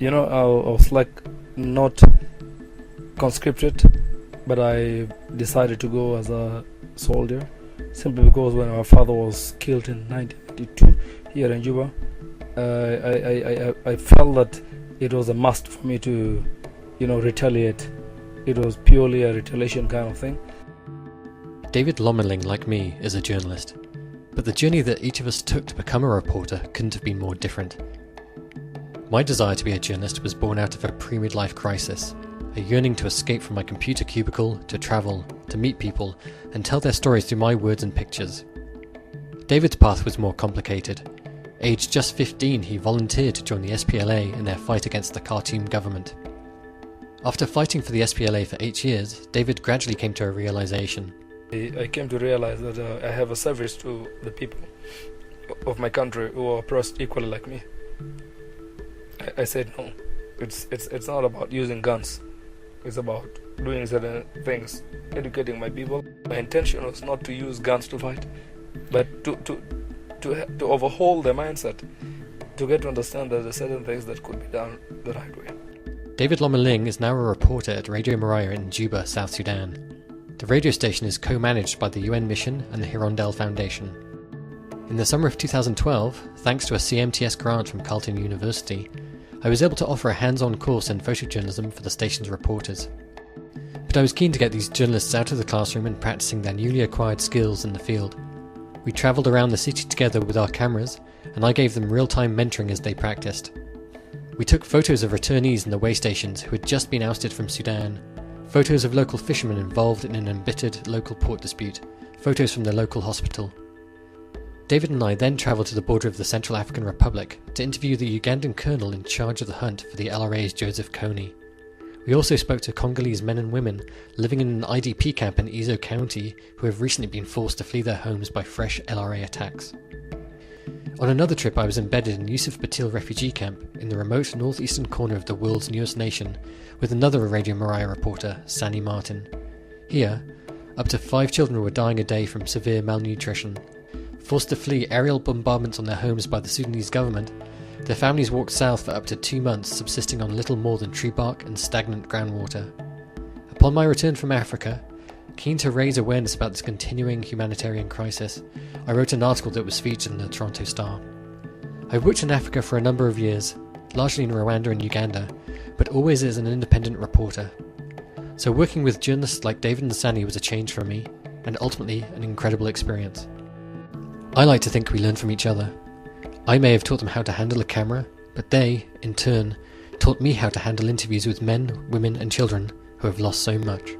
I was like not conscripted, but I decided to go as a soldier simply because when our father was killed in 1992 here in Juba, I felt that it was a must for me to, retaliate. It was purely a retaliation kind of thing. David Lomeling, like me, is a journalist, but the journey that each of us took to become a reporter couldn't have been more different. My desire to be a journalist was born out of a pre-midlife crisis, a yearning to escape from my computer cubicle, to travel, to meet people, and tell their stories through my words and pictures. David's path was more complicated. Aged just 15, he volunteered to join the SPLA in their fight against the Khartoum government. After fighting for the SPLA for 8 years, David gradually came to a realization. I came to realize that I have a service to the people of my country who are oppressed equally like me. I said no. It's not about using guns. It's about doing certain things, educating my people. My intention was not to use guns to fight, but to overhaul their mindset, to get to understand that there are certain things that could be done the right way. David Lomeling is now a reporter at Radio Miraya in Juba, South Sudan. The radio station is co-managed by the UNMISS and the Hirondelle Foundation. In the summer of 2012, thanks to a CMTS grant from Carleton University, I was able to offer a hands-on course in photojournalism for the station's reporters. But I was keen to get these journalists out of the classroom and practicing their newly acquired skills in the field. We travelled around the city together with our cameras, and I gave them real-time mentoring as they practiced. We took photos of returnees in the way stations who had just been ousted from Sudan, photos of local fishermen involved in an embittered local port dispute, photos from the local hospital. David and I then travelled to the border of the Central African Republic to interview the Ugandan colonel in charge of the hunt for the LRA's Joseph Kony. We also spoke to Congolese men and women living in an IDP camp in Ezo County who have recently been forced to flee their homes by fresh LRA attacks. On another trip, I was embedded in Yusuf Batil refugee camp in the remote northeastern corner of the world's newest nation with another Radio Miraya reporter, Sandy Martin. Here, up to 5 children were dying a day from severe malnutrition. Forced to flee aerial bombardments on their homes by the Sudanese government, their families walked south for up to 2 months, subsisting on little more than tree bark and stagnant groundwater. Upon my return from Africa, keen to raise awareness about this continuing humanitarian crisis, I wrote an article that was featured in the Toronto Star. I've worked in Africa for a number of years, largely in Rwanda and Uganda, but always as an independent reporter. So working with journalists like David and Sandy was a change for me, and ultimately an incredible experience. I like to think we learn from each other. I may have taught them how to handle a camera, but they, in turn, taught me how to handle interviews with men, women and children who have lost so much.